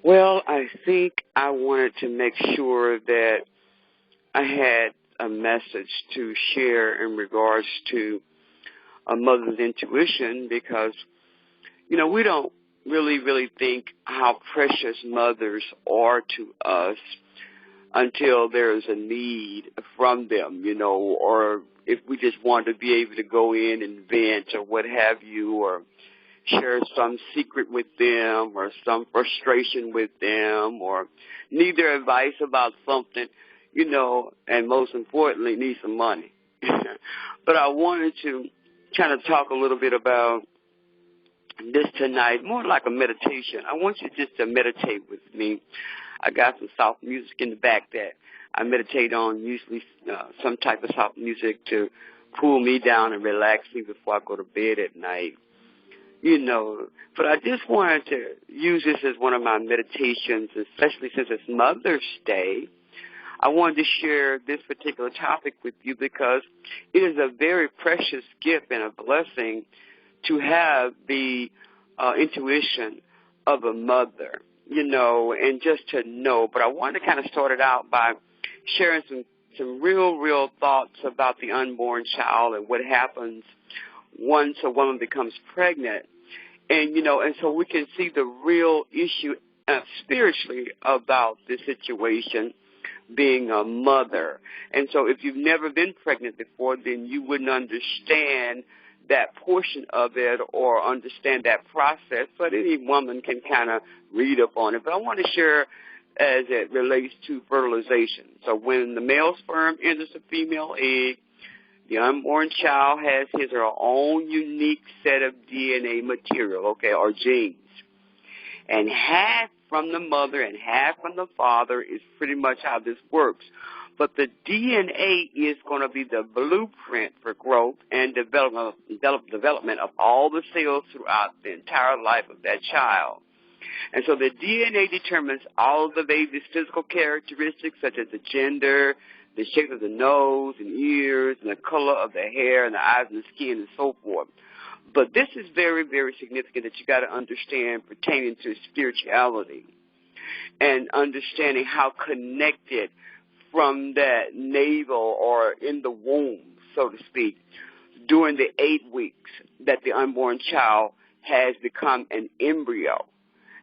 Well, I think I wanted to make sure that I had a message to share in regards to a mother's intuition because, we don't really think how precious mothers are to us until there's a need from them, or if we just want to be able to go in and vent or what have you, or share some secret with them or some frustration with them or need their advice about something, and most importantly, need some money. But I wanted to kind of talk a little bit about this tonight, more like a meditation. I want you just to meditate with me. I got some soft music in the back that I meditate on, usually some type of soft music to cool me down and relax me before I go to bed at night. But I just wanted to use this as one of my meditations, especially since it's Mother's Day. I wanted to share this particular topic with you because it is a very precious gift and a blessing to have the intuition of a mother, and just to know. But I wanted to kind of start it out by sharing some real thoughts about the unborn child and what happens once a woman becomes pregnant. And so we can see the real issue spiritually about the situation being a mother. And so if you've never been pregnant before, then you wouldn't understand that portion of it or understand that process. But any woman can kind of read up on it. But I want to share as it relates to fertilization. So when the male sperm enters the female egg, the unborn child has his or her own unique set of DNA material, or genes. And half from the mother and half from the father is pretty much how this works. But the DNA is going to be the blueprint for growth and development of all the cells throughout the entire life of that child. And so the DNA determines all of the baby's physical characteristics, such as the gender, the shape of the nose and ears, and the color of the hair and the eyes and the skin and so forth. But this is very, very significant that you got to understand pertaining to spirituality and understanding how connected from that navel or in the womb, so to speak, during the 8 weeks that the unborn child has become an embryo.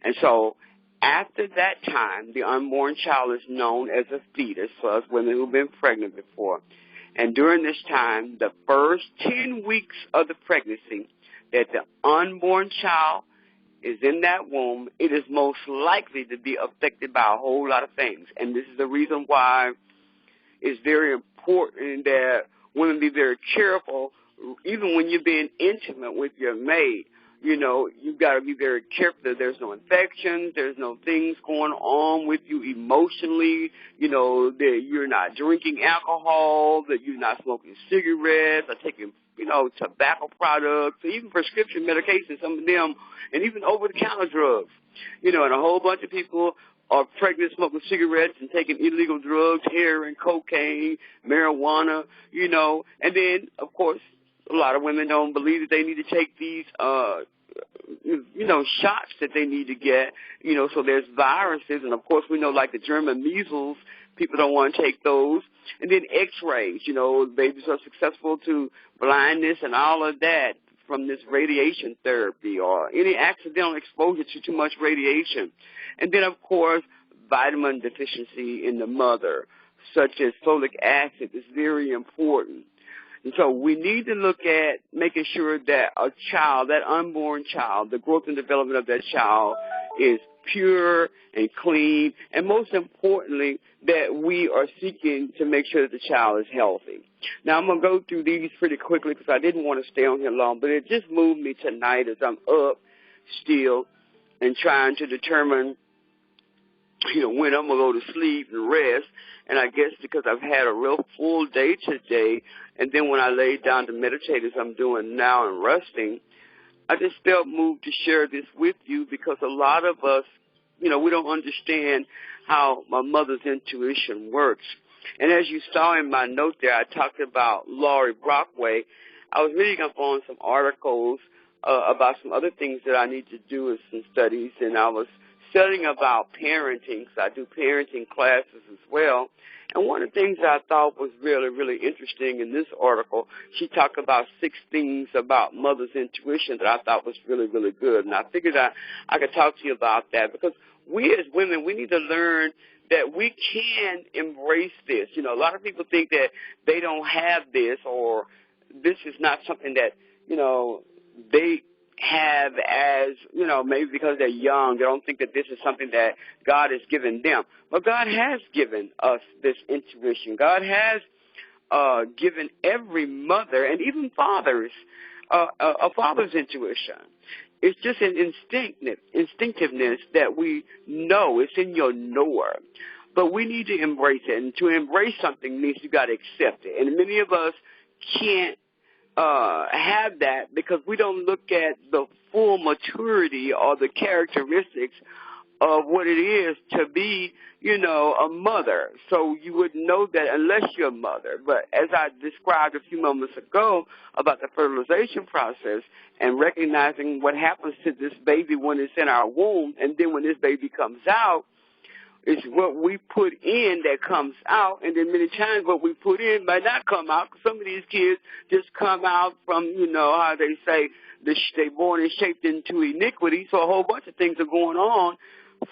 And so after that time, the unborn child is known as a fetus for us women who've been pregnant before. And during this time, the first 10 weeks of the pregnancy that the unborn child is in that womb, it is most likely to be affected by a whole lot of things. And this is the reason why it's very important that women be very careful, even when you're being intimate with your mate. You've got to be very careful that there's no infections, there's no things going on with you emotionally, that you're not drinking alcohol, that you're not smoking cigarettes or taking, tobacco products, or even prescription medications, some of them, and even over-the-counter drugs. And a whole bunch of people are pregnant, smoking cigarettes and taking illegal drugs, heroin, cocaine, marijuana, and then, of course, a lot of women don't believe that they need to take these, shots that they need to get, so there's viruses. And, of course, we know, like the German measles, people don't want to take those. And then x-rays, babies are susceptible to blindness and all of that from this radiation therapy or any accidental exposure to too much radiation. And then, of course, vitamin deficiency in the mother, such as folic acid, is very important. And so we need to look at making sure that a child, that unborn child, the growth and development of that child is pure and clean, and most importantly, that we are seeking to make sure that the child is healthy. Now, I'm going to go through these pretty quickly because I didn't want to stay on here long, but it just moved me tonight as I'm up still and trying to determine, when I'm going to go to sleep and rest. And I guess because I've had a real full day today, and then when I laid down to meditate as I'm doing now and resting, I just felt moved to share this with you because a lot of us, we don't understand how my mother's intuition works. And as you saw in my note there, I talked about Laurie Brockway. I was reading up on some articles about some other things that I need to do with some studies, and I was studying about parenting, because I do parenting classes as well. And one of the things I thought was really, really interesting in this article, she talked about 6 things about mother's intuition that I thought was really, really good. And I figured I could talk to you about that, because we as women, we need to learn that we can embrace this. You know, a lot of people think that they don't have this, or this is not something that, you know, they have as, you know, maybe because they're young, they don't think that this is something that God has given them. But God has given us this intuition. God has given every mother and even fathers a father's intuition. It's just an instinctiveness that we know. It's in your knower. But we need to embrace it. And to embrace something means you got to accept it. And many of us can't have that because we don't look at the full maturity or the characteristics of what it is to be, you know, a mother. So you wouldn't know that unless you're a mother. But as I described a few moments ago about the fertilization process and recognizing what happens to this baby when it's in our womb, and then when this baby comes out, it's what we put in that comes out, and then many times what we put in might not come out, because some of these kids just come out from, you know, how they say, they're born and shaped into iniquity, so a whole bunch of things are going on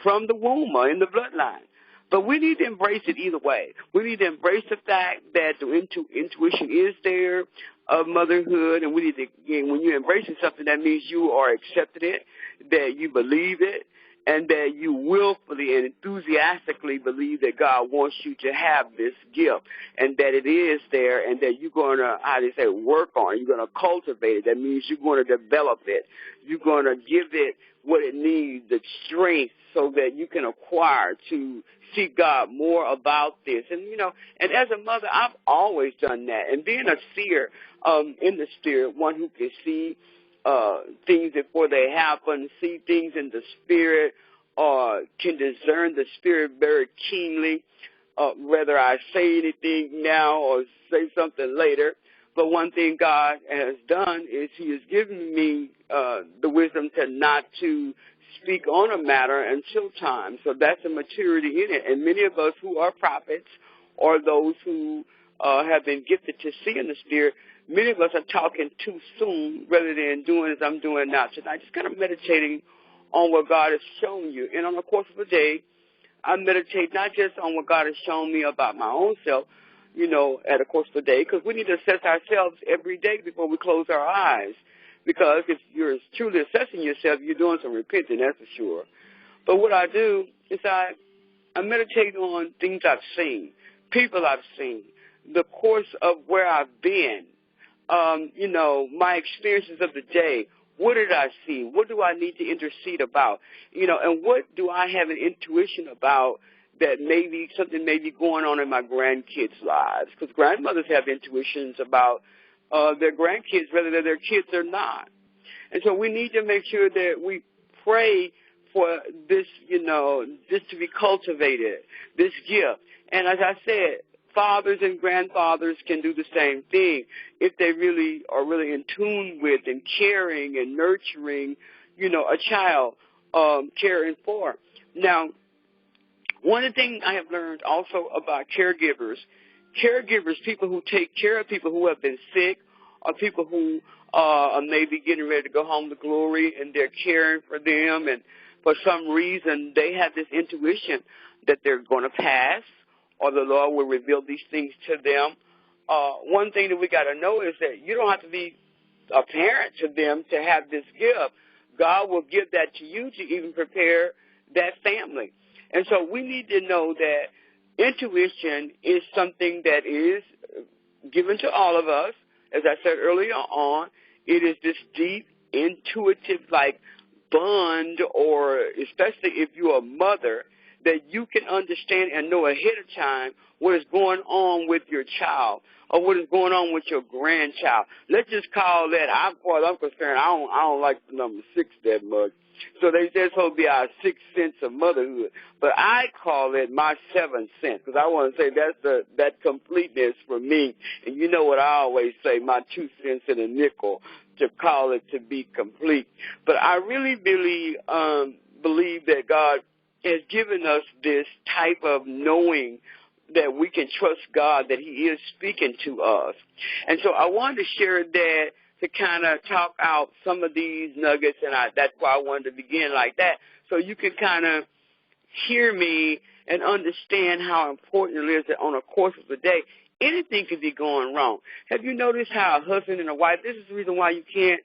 from the womb or in the bloodline. But we need to embrace it either way. We need to embrace the fact that the intuition is there of motherhood, and we need to, when you're embracing something, that means you are accepting it, that you believe it, and that you willfully and enthusiastically believe that God wants you to have this gift, and that it is there, and that you're going to, how do you say, work on it. You're going to cultivate it. That means you're going to develop it. You're going to give it what it needs, the strength, so that you can acquire to seek God more about this. And, you know, and as a mother, I've always done that. And being a seer in the spirit, one who can see things before they happen, see things in the spirit, or can discern the spirit very keenly, whether I say anything now or say something later. But one thing God has done is he has given me the wisdom to not to speak on a matter until time. So that's a maturity in it. And many of us who are prophets or those who have been gifted to see in the spirit, many of us are talking too soon rather than doing as I'm doing now tonight, just kind of meditating on what God has shown you. And on the course of a day, I meditate not just on what God has shown me about my own self, you know, at the course of the day, because we need to assess ourselves every day before we close our eyes. Because if you're truly assessing yourself, you're doing some repenting, that's for sure. But what I do is I meditate on things I've seen, people I've seen, the course of where I've been, you know, my experiences of the day. What did I see? What do I need to intercede about? You know, and what do I have an intuition about that maybe something may be going on in my grandkids' lives? Because grandmothers have intuitions about their grandkids, whether they're their kids or not. And so we need to make sure that we pray for this, you know, this to be cultivated, this gift. And as I said, fathers and grandfathers can do the same thing if they really are really in tune with and caring and nurturing, you know, a child, caring for. Now, one of the things I have learned also about caregivers, people who take care of people who have been sick, or people who are maybe getting ready to go home to glory, and they're caring for them, and for some reason they have this intuition that they're going to pass, or the Lord will reveal these things to them. One thing that we got to know is that you don't have to be a parent to them to have this gift. God will give that to you to even prepare that family. And so we need to know that intuition is something that is given to all of us. As I said earlier on, it is this deep, intuitive, like, bond, or especially if you're a mother, that you can understand and know ahead of time what is going on with your child or what is going on with your grandchild. Let's just call that, as far as I'm concerned, I don't like the number 6 that much. So they say it's supposed to be our 6th sense of motherhood. But I call it my 7th sense, because I want to say that's that completeness for me. And you know what I always say, my 2 cents in a nickel, to call it to be complete. But I really believe that God has given us this type of knowing that we can trust God, that he is speaking to us. And so I wanted to share that to kind of talk out some of these nuggets, and that's why I wanted to begin like that, so you can kind of hear me and understand how important it is that on the course of the day, anything could be going wrong. Have you noticed how a husband and a wife, this is the reason why you can't,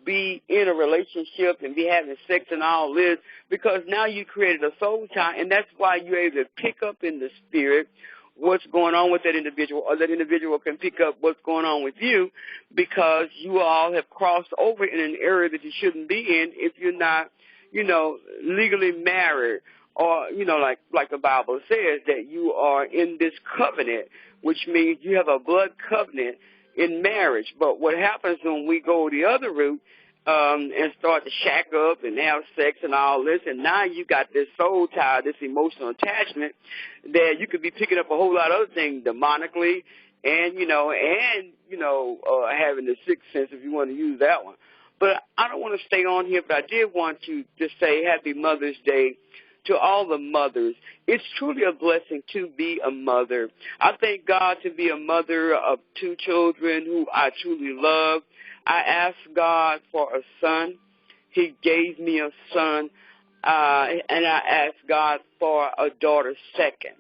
be in a relationship and be having sex and all this, because now you created a soul tie, and that's why you're able to pick up in the spirit what's going on with that individual, or that individual can pick up what's going on with you, because you all have crossed over in an area that you shouldn't be in if you're not, legally married, or, like the Bible says, that you are in this covenant, which means you have a blood covenant in marriage. But what happens when we go the other route and start to shack up and have sex and all this, and now you got this soul tie, this emotional attachment, that you could be picking up a whole lot of other things demonically, and having the sixth sense, if you want to use that one. But I don't want to stay on here, but I did want to just say Happy Mother's Day to all the mothers. It's truly a blessing to be a mother. I thank God to be a mother of 2 children who I truly love. I asked God for a son. He gave me a son, and I asked God for a daughter second.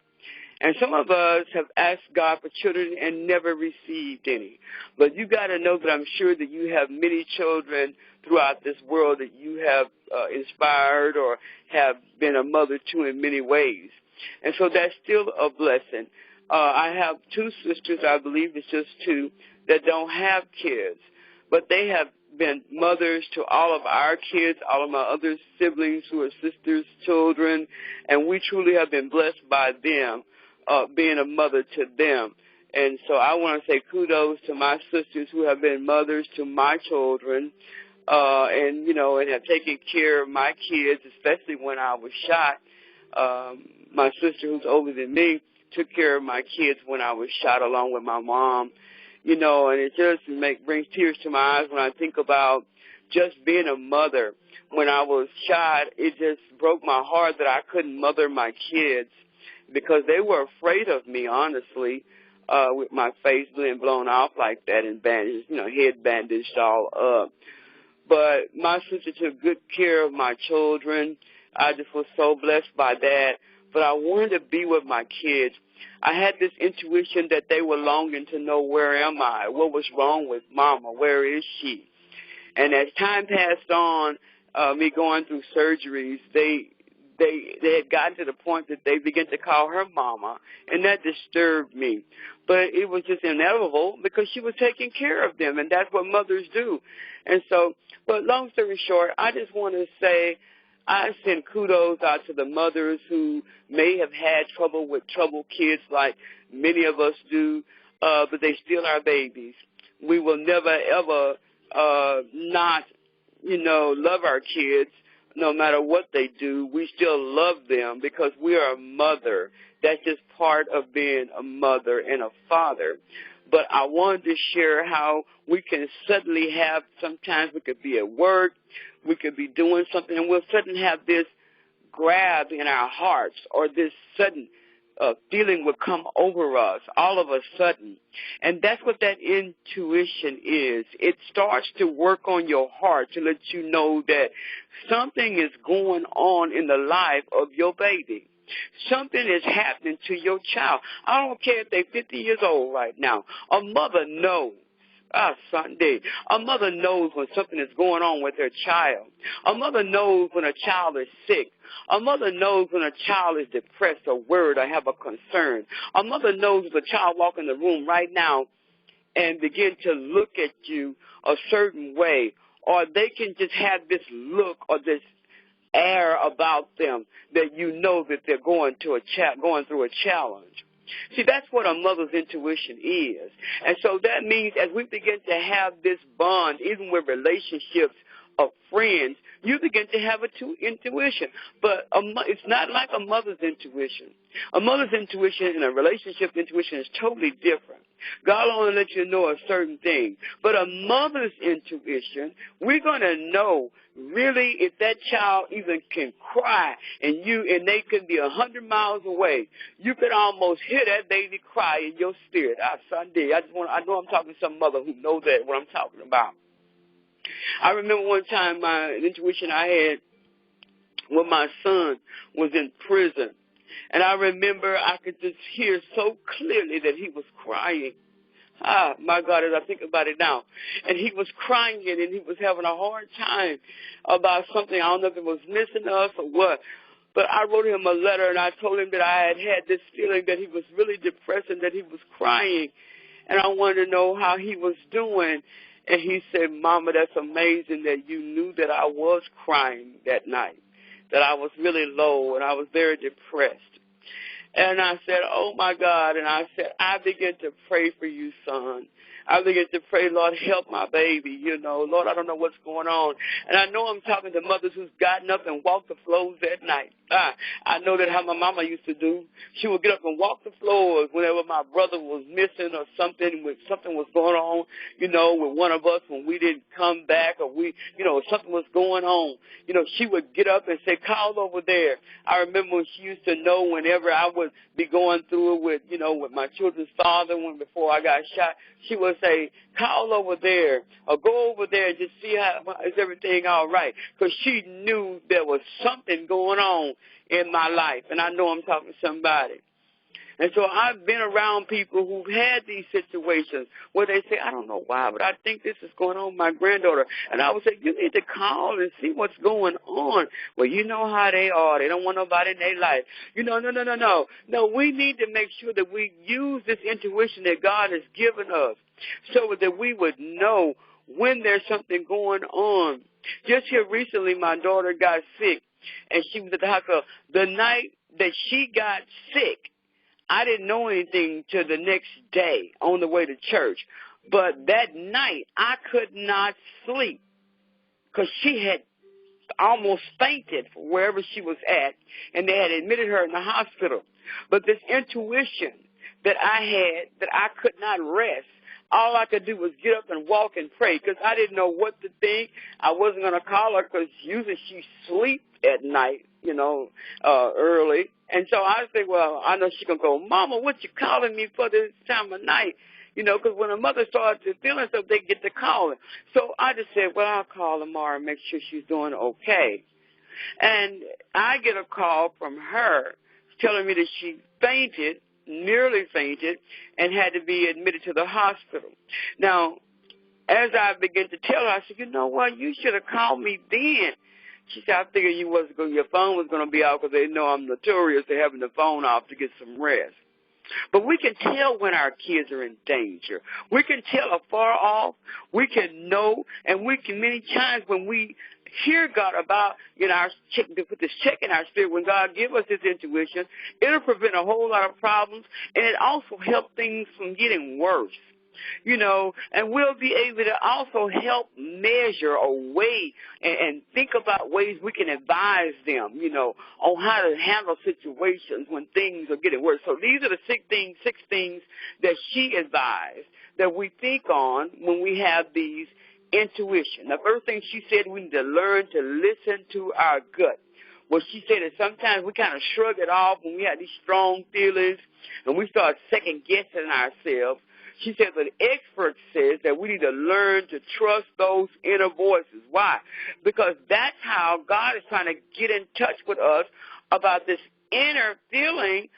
And some of us have asked God for children and never received any. But you got to know that I'm sure that you have many children throughout this world that you have inspired or have been a mother to in many ways. And so that's still a blessing. I have 2 sisters, I believe it's just 2, that don't have kids. But they have been mothers to all of our kids, all of my other siblings who are sisters, children, and we truly have been blessed by them, being a mother to them. And so I want to say kudos to my sisters who have been mothers to my children, and have taken care of my kids, especially when I was shot. My sister, who's older than me, took care of my kids when I was shot along with my mom. And it just brings tears to my eyes when I think about just being a mother. When I was shot, it just broke my heart that I couldn't mother my kids because they were afraid of me, honestly, with my face being blown off like that and bandaged, head bandaged all up. But my sister took good care of my children. I just was so blessed by that. But I wanted to be with my kids. I had this intuition that they were longing to know, where am I? What was wrong with Mama? Where is she? And as time passed on, me going through surgeries, they had gotten to the point that they began to call her Mama, and that disturbed me. But it was just inevitable because she was taking care of them, and that's what mothers do. And so, but long story short, I just want to say I send kudos out to the mothers who may have had trouble with troubled kids like many of us do, but they still are babies. We will never, ever not, love our kids. No matter what they do, we still love them because we are a mother. That's just part of being a mother and a father. But I wanted to share how we can suddenly have, sometimes we could be at work, we could be doing something, and we'll suddenly have this grab in our hearts, or this sudden feeling will come over us all of a sudden. And that's what that intuition is. It starts to work on your heart to let you know that something is going on in the life of your baby. Something is happening to your child. I don't care if they're 50 years old right now. A mother knows. Sunday. A mother knows when something is going on with her child. A mother knows when a child is sick. A mother knows when a child is depressed or worried or have a concern. A mother knows if a child walk in the room right now and begin to look at you a certain way, or they can just have this look or this air about them that you know that they're going through a challenge. See, that's what a mother's intuition is. And so that means as we begin to have this bond, even with relationships of friends, you begin to have intuition. But it's not like a mother's intuition. A mother's intuition and a relationship intuition is totally different. God will only let you know a certain thing. But a mother's intuition, we're going to know really if that child even can cry and they could be 100 miles away. You could almost hear that baby cry in your spirit. Sunday, I know I'm talking to some mother who knows that what I'm talking about. I remember one time my intuition I had when my son was in prison. And I remember I could just hear so clearly that he was crying. My God, as I think about it now. And he was crying and he was having a hard time about something. I don't know if it was missing us or what. But I wrote him a letter and I told him that I had this feeling that he was really depressed and that he was crying. And I wanted to know how he was doing. And he said, Mama, that's amazing that you knew that I was crying that night, that I was really low and I was very depressed. And I said, oh, my God. And I said, I began to pray for you, son. I began to pray, Lord, help my baby. Lord, I don't know what's going on. And I know I'm talking to mothers who's gotten up and walked the floors at night. I know that how my mama used to do. She would get up and walk the floors whenever my brother was missing or something was going on, with one of us when we didn't come back or something was going on. She would get up and say, call over there. I remember when she used to know whenever I would be going through it with my children's father before I got shot, she would say, call over there or go over there and just see is everything all right? Because she knew there was something going on in my life. And I know I'm talking to somebody. And so I've been around people who've had these situations where they say, I don't know why, but I think this is going on with my granddaughter. And I would say, you need to call and see what's going on. Well, you know how they are. They don't want nobody in their life. No. No, we need to make sure that we use this intuition that God has given us so that we would know when there's something going on. Just here recently, my daughter got sick, and she was at the hospital. The night that she got sick, I didn't know anything till the next day on the way to church. But that night, I could not sleep because she had almost fainted wherever she was at, and they had admitted her in the hospital. But this intuition that I had, that I could not rest, all I could do was get up and walk and pray because I didn't know what to think. I wasn't going to call her because usually she sleeps at night, early. And so I said, well, I know she's going to go, Mama, what you calling me for this time of night? Because when a mother starts feeling something, they get to calling. So I just said, well, I'll call tomorrow and make sure she's doing okay. And I get a call from her telling me that she fainted, nearly fainted, and had to be admitted to the hospital. Now, as I began to tell her, I said, you know what, you should have called me then. She said, I figured your phone was going to be out because they know I'm notorious for having the phone off to get some rest. But we can tell when our kids are in danger. We can tell afar off. We can know, and we can many times when we hear God about, to put this check in our spirit, when God gives us this intuition, it'll prevent a whole lot of problems, and it also helps things from getting worse. And we'll be able to also help measure or weigh and think about ways we can advise them, on how to handle situations when things are getting worse. So these are the six things that she advised that we think on when we have these intuition. The first thing she said, we need to learn to listen to our gut. Well, she said that sometimes we kind of shrug it off when we have these strong feelings and we start second-guessing ourselves. She said that the expert says that we need to learn to trust those inner voices. Why? Because that's how God is trying to get in touch with us about this inner feeling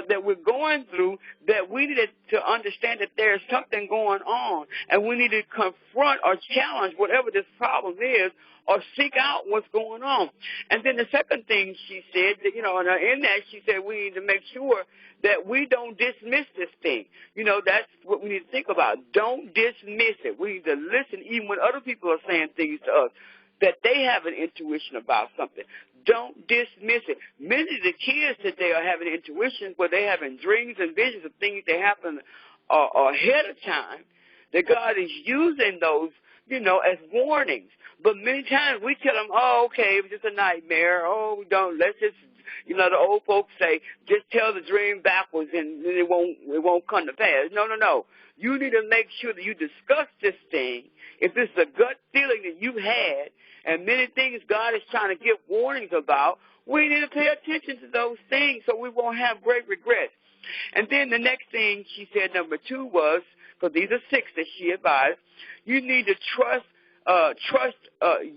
that we're going through, that we needed to understand that there's something going on, and we need to confront or challenge whatever this problem is or seek out what's going on. And then the second thing she said, that, in that she said we need to make sure that we don't dismiss this thing. That's what we need to think about. Don't dismiss it. We need to listen even when other people are saying things to us, that they have an intuition about something. Don't dismiss it. Many of the kids today are having intuitions where they're having dreams and visions of things that happen ahead of time, that God is using those, as warnings. But many times we tell them, oh, okay, it was just a nightmare. Oh, let's just You know, the old folks say, just tell the dream backwards and it won't come to pass. No. You need to make sure that you discuss this thing. If this is a gut feeling that you've had, and many things God is trying to give warnings about, we need to pay attention to those things so we won't have great regrets. And then the next thing she said, number 2 was, because these are 6 that she advised, you need to trust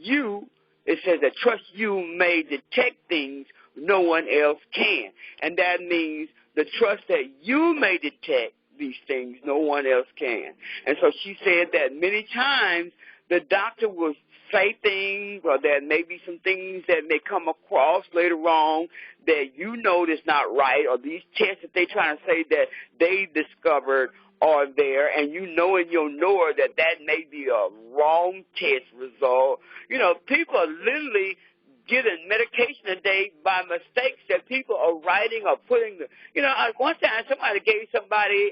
you. It says that trust you may detect things no one else can. And that means the trust that you may detect these things no one else can. And so she said that many times the doctor will say things, or there may be some things that may come across later on that you know that's not right, or these tests that they're trying to say that they discovered are there, and you know in your knower that may be a wrong test result. You know, people are literally getting medication today by mistakes that people are writing or putting. One time somebody gave somebody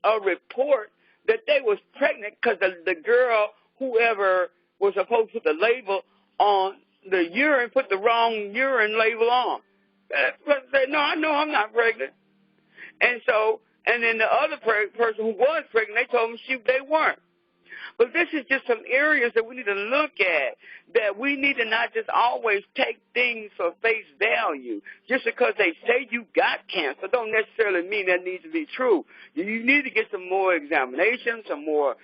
a report that they was pregnant because the girl, whoever was supposed to put the label on the urine, put the wrong urine label on. Said, no, I know I'm not pregnant. And then the other person who was pregnant, they told me they weren't. But this is just some areas that we need to look at, that we need to not just always take things for face value. Just because they say you got cancer don't necessarily mean that needs to be true. You need to get some more examinations, some more,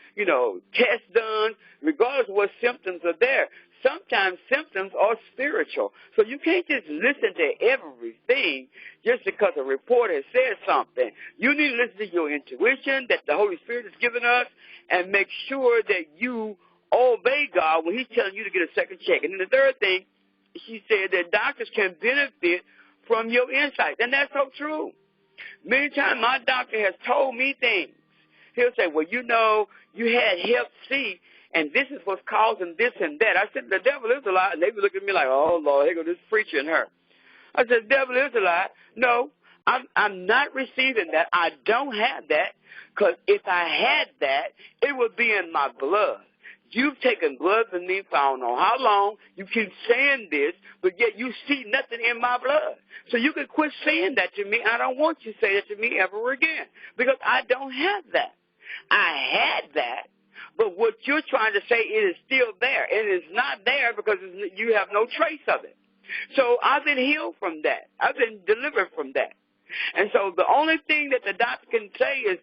tests done, regardless of what symptoms are there. Sometimes symptoms are spiritual. So you can't just listen to everything just because a report has said something. You need to listen to your intuition that the Holy Spirit has given us and make sure that you obey God when he's telling you to get a second check. And then the third thing, she said that doctors can benefit from your insight. And that's so true. Many times my doctor has told me things. He'll say, well, you had Hep C, and this is what's causing this and that. I said, the devil is a lie. And they would look at me like, oh, Lord, here goes this preacher and her. I said, the devil is a lie. No, I'm not receiving that. I don't have that, because if I had that, it would be in my blood. You've taken blood from me for I don't know how long. You keep saying this, but yet you see nothing in my blood. So you can quit saying that to me. I don't want you to say that to me ever again, because I don't have that. I had that. But what you're trying to say, it is still there. It is not there because you have no trace of it. So I've been healed from that. I've been delivered from that. And so the only thing that the doctor can say is,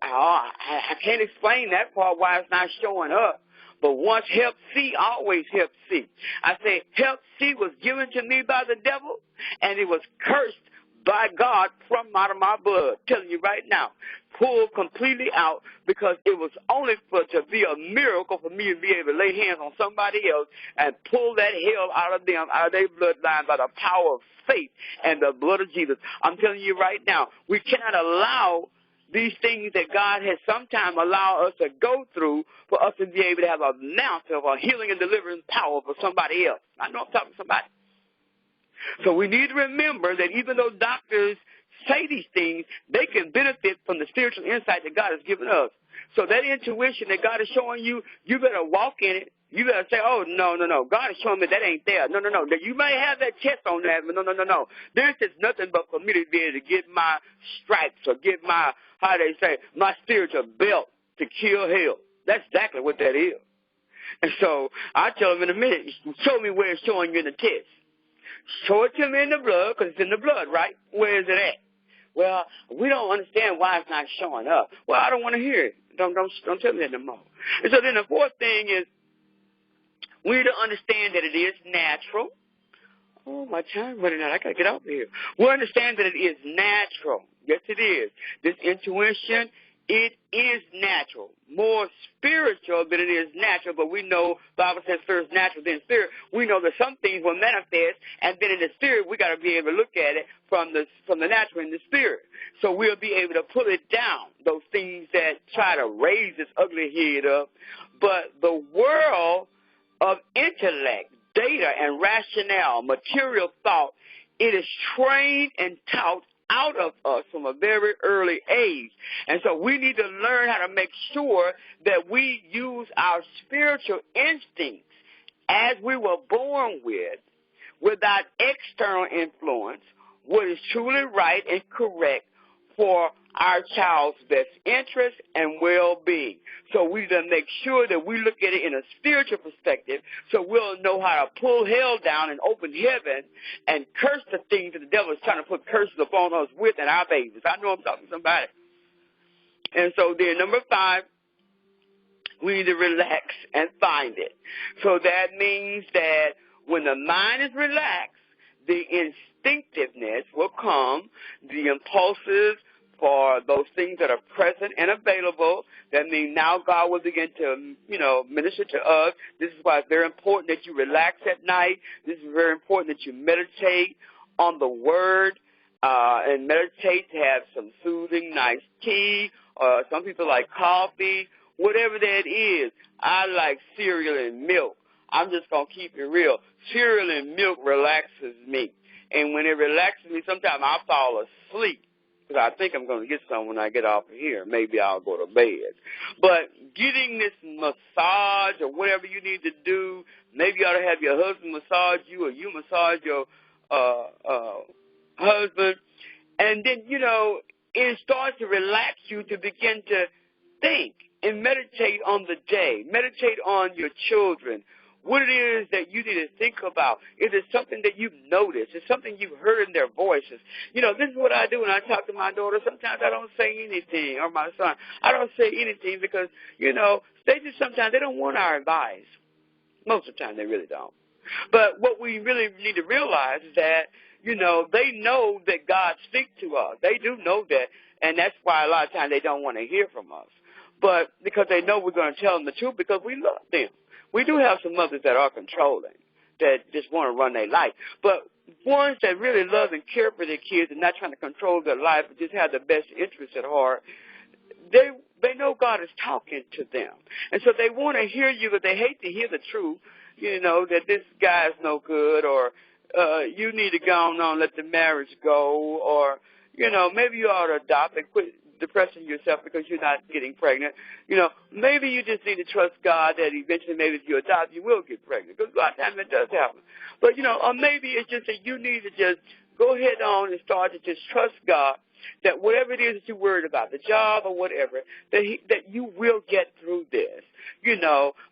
I can't explain that part why it's not showing up. But once Hep C, always Hep C. I say Hep C was given to me by the devil, and it was cursed by God from out of my blood. Telling you right now, pulled completely out, because it was only to be a miracle for me to be able to lay hands on somebody else and pull that hell out of them, out of their bloodline, by the power of faith and the blood of Jesus. I'm telling you right now, we cannot allow these things that God has sometimes allowed us to go through for us to be able to have a ounce of a healing and deliverance power for somebody else. I know I'm talking to somebody. So we need to remember that even though doctors say these things, they can benefit from the spiritual insight that God has given us. So that intuition that God is showing you, you better walk in it. You better say, oh, no. God is showing me that ain't there. No. You may have that test on that, but no. This is nothing but for me to be able to get my stripes or get my, how they say, my spiritual belt to kill hell. That's exactly what that is. And so I tell them in a minute, show me where it's showing you in the test. Show it to me in the blood, because it's in the blood, right? Where is it at? Well, we don't understand why it's not showing up. Well, I don't want to hear it. Don't tell me that no more. And so then the fourth thing is, we need to understand that it is natural. Oh, my time running out. I got to get out of here. We understand that it is natural. Yes, it is. This intuition, it is natural. More spiritual than it is natural, but we know the Bible says first natural, then spirit. We know that some things will manifest, and then in the spirit, we got to be able to look at it from the natural and the spirit. So we'll be able to pull it down, those things that try to raise this ugly head up. But the world of intellect, data, and rationale, material thought, it is trained and taught out of us from a very early age. And so we need to learn how to make sure that we use our spiritual instincts as we were born with. without external influence, what is truly right and correct for our child's best interest and well-being. So we need to make sure that we look at it in a spiritual perspective so we'll know how to pull hell down and open heaven and curse the things that the devil is trying to put curses upon us with and our babies. I know I'm talking to somebody. And so then number 5, we need to relax and find it. So that means that when the mind is relaxed, the instinctiveness will come, the impulses for those things that are present and available. That means now God will begin to, minister to us. This is why it's very important that you relax at night. This is very important that you meditate on the Word and meditate to have some soothing, nice tea. Some people like coffee. Whatever that is, I like cereal and milk. I'm just going to keep it real. Cereal and milk relaxes me. And when it relaxes me, sometimes I'll fall asleep because I think I'm going to get some when I get off of here. Maybe I'll go to bed. But getting this massage or whatever you need to do, maybe you ought to have your husband massage you or you massage your husband. And then, it starts to relax you to begin to think and meditate on the day. Meditate on your children. What it is that you need to think about. Is it something that you've noticed? Is it something you've heard in their voices? This is what I do when I talk to my daughter. Sometimes I don't say anything, or my son. I don't say anything because, they just sometimes they don't want our advice. Most of the time they really don't. But what we really need to realize is that, they know that God speaks to us. They do know that, and that's why a lot of times they don't want to hear from us. But because they know we're going to tell them the truth because we love them. We do have some mothers that are controlling, that just want to run their life. But ones that really love and care for their kids and not trying to control their life but just have the best interests at heart, they know God is talking to them. And so they want to hear you, but they hate to hear the truth, that this guy is no good, or you need to go on and let the marriage go, or, maybe you ought to adopt and quit depressing yourself because you're not getting pregnant. Maybe you just need to trust God that eventually maybe if you adopt, you will get pregnant. Because a lot of times it does happen. But, or maybe it's just that you need to just go ahead on and start to just trust God that whatever it is that you're worried about, the job or whatever, that you will get through this,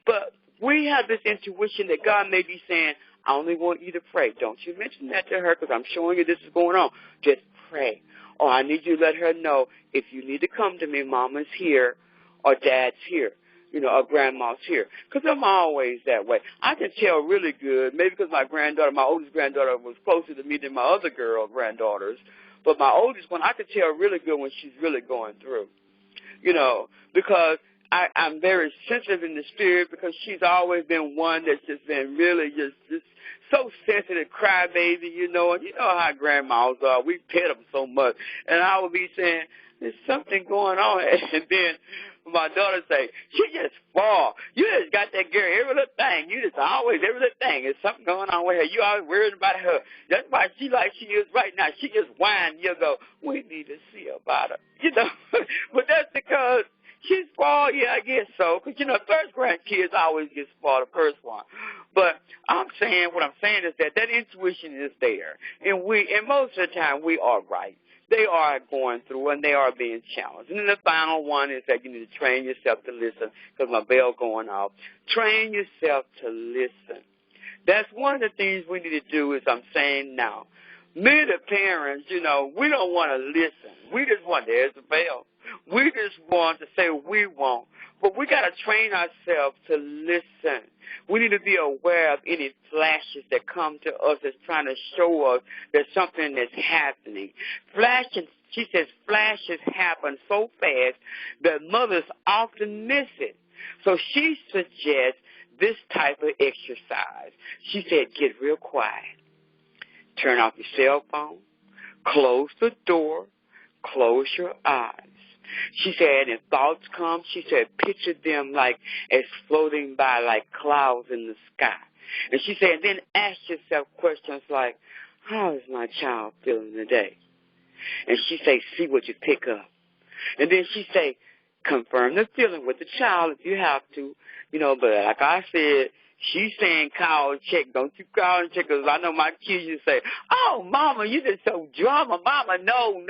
But we have this intuition that God may be saying, I only want you to pray. Don't you mention that to her because I'm showing you this is going on. Just pray. Or I need you to let her know if you need to come to me, Mama's here or Dad's here, or Grandma's here. Because I'm always that way. I can tell really good, maybe because my oldest granddaughter was closer to me than my other girl granddaughters. But my oldest one, I can tell really good when she's really going through, because I'm very sensitive in the spirit because she's always been one that's just been really just so sensitive, crybaby, and how grandmas are. We pet them so much. And I would be saying, there's something going on. And then my daughter say, she just fall. You just got that girl, every little thing. You just always, every little thing. There's something going on with her. You always worried about her. That's why she like she is right now. She just whine. You go, we need to see about her. But that's because she's spoiled, yeah, I guess so. Because, first grandkids always get spoiled, the first one. But what I'm saying is that intuition is there. And most of the time, we are right. They are going through and they are being challenged. And then the final one is that you need to train yourself to listen, because my bell going off. Train yourself to listen. That's one of the things we need to do, as I'm saying now. Me, the parents, we don't want to listen. We just want, there's the bell. We just want to say what we want. But we got to train ourselves to listen. We need to be aware of any flashes that come to us that's trying to show us that something is happening. She says flashes happen so fast that mothers often miss it. So she suggests this type of exercise. She said, get real quiet. Turn off your cell phone. Close the door. Close your eyes. She said, if thoughts come, she said, picture them like as floating by like clouds in the sky. And she said, then ask yourself questions like, how is my child feeling today? And she said, see what you pick up. And then she said, confirm the feeling with the child if you have to, but like I said, She's saying call and check. Don't you call and check, because I know my kids used to say, oh, Mama, you just so drama. Mama, no,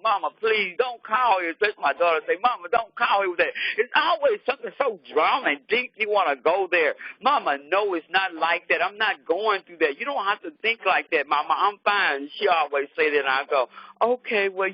Mama, please don't call here. That's my daughter say, Mama, don't call here with that. It's always something so drama and deep you want to go there. Mama, no, it's not like that. I'm not going through that. You don't have to think like that, Mama. I'm fine. She always say that, and I go, okay, well,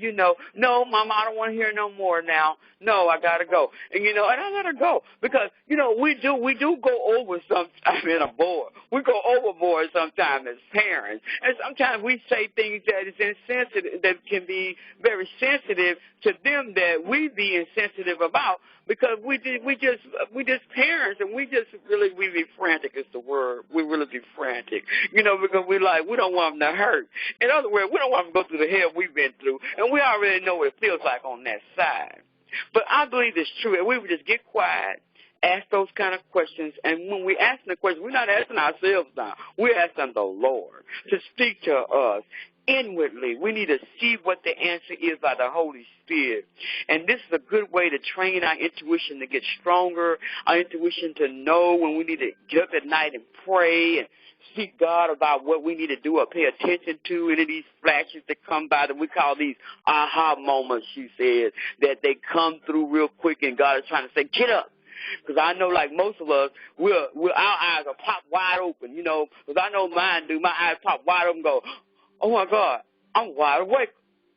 no, Mama, I don't want to hear no more now. No, I got to go. And, and I let her go because, we do go over sometimes in a board. We go overboard sometimes as parents. And sometimes we say things that is insensitive, that can be very sensitive to them that we be insensitive about because we just parents and we be frantic is the word. We really be frantic, because we don't want them to hurt. In other words, we don't want them to go through the hell we've been through, and we already know what it feels like on that side. But I believe it's true, and we would just get quiet, ask those kind of questions, and when we ask the questions, we're not asking ourselves now. We're asking the Lord to speak to us inwardly. We need to see what the answer is by the Holy Spirit. And this is a good way to train our intuition to get stronger, our intuition to know when we need to get up at night and pray and seek God about what we need to do or pay attention to. Any of these flashes that come by that we call these aha moments, she said, that they come through real quick and God is trying to say, get up. Because I know, like most of us, our eyes are pop wide open, because I know mine do. My eyes pop wide open and go, oh, my God, I'm wide awake.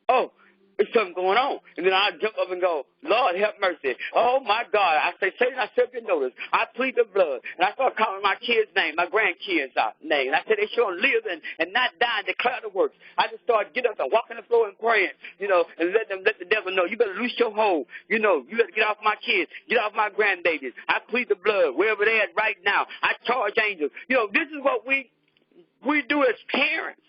Oh, there's something going on. And then I jump up and go, Lord, have mercy. Oh, my God. I say, Satan, I serve your notice. I plead the blood. And I start calling my kids' name, my grandkids' name. And I say they should live and not die and declare the works. I just start get up and walk on the floor and praying, and let the devil know. You better loose your hold. You better get off my kids. Get off my grandbabies. I plead the blood wherever they're at right now. I charge angels. This is what we do as parents.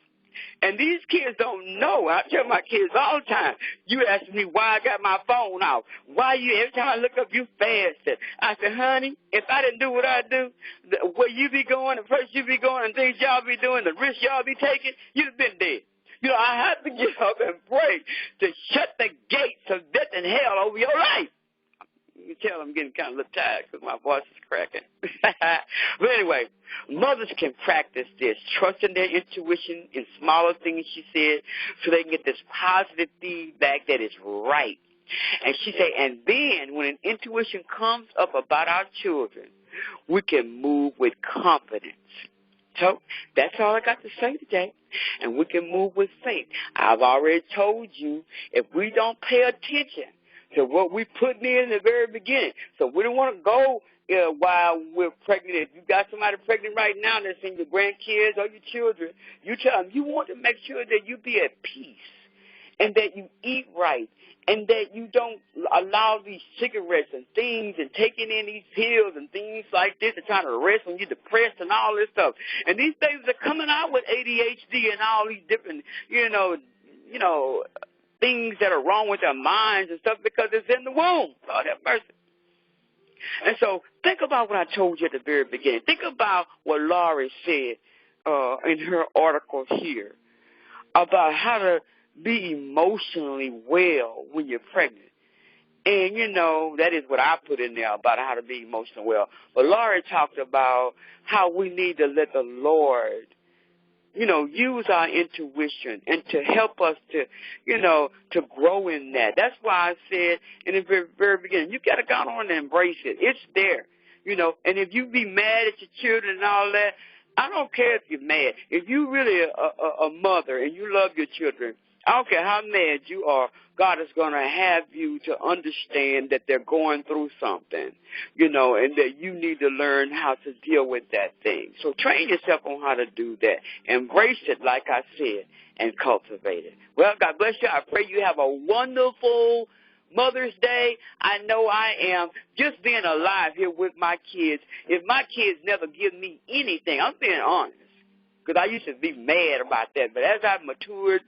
And these kids don't know. I tell my kids all the time, you ask me why I got my phone out. Every time I look up, you fasted. I said, honey, if I didn't do what I do, where you be going, the place you be going, and things y'all be doing, the risks y'all be taking, you'd have been dead. I have to get up and pray to shut the gates of death and hell over your life. You can tell I'm getting kind of a little tired because my voice is cracking. But anyway, mothers can practice this, trusting their intuition in smaller things, she said, so they can get this positive feedback that is right. And she said, and then when an intuition comes up about our children, we can move with confidence. So that's all I got to say today. And we can move with faith. I've already told you, if we don't pay attention to what we put in the very beginning. So we don't want to go while we're pregnant. If you got somebody pregnant right now that's in your grandkids or your children, you tell them you want to make sure that you be at peace and that you eat right and that you don't allow these cigarettes and things and taking in these pills and things like this and trying to rest when you're depressed and all this stuff. And these things are coming out with ADHD and all these different, things that are wrong with their minds and stuff because it's in the womb. Lord have mercy. And so think about what I told you at the very beginning. Think about what Laurie said in her article here about how to be emotionally well when you're pregnant. And, that is what I put in there about how to be emotionally well. But Laurie talked about how we need to let the Lord use our intuition and to help us to, to grow in that. That's why I said in the very, very beginning, you got to go on and embrace it. It's there, and if you be mad at your children and all that, I don't care if you're mad. If you really a mother and you love your children, I don't care how mad you are, God is going to have you to understand that they're going through something, and that you need to learn how to deal with that thing. So train yourself on how to do that. Embrace it, like I said, and cultivate it. Well, God bless you. I pray you have a wonderful Mother's Day. I know I am just being alive here with my kids. If my kids never give me anything, I'm being honest, because I used to be mad about that. But as I've matured,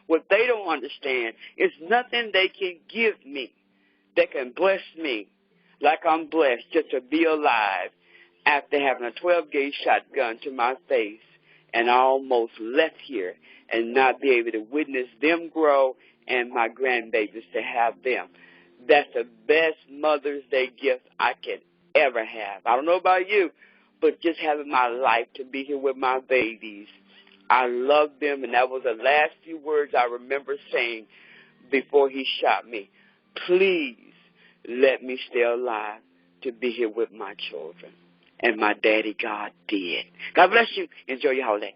what they don't understand is nothing they can give me that can bless me like I'm blessed just to be alive after having a 12-gauge shotgun to my face and I almost left here and not be able to witness them grow and my grandbabies to have them. That's the best Mother's Day gift I can ever have. I don't know about you, but just having my life to be here with my babies. I love them, and that was the last few words I remember saying before he shot me. Please let me stay alive to be here with my children. And my daddy God did. God bless you. Enjoy your holiday.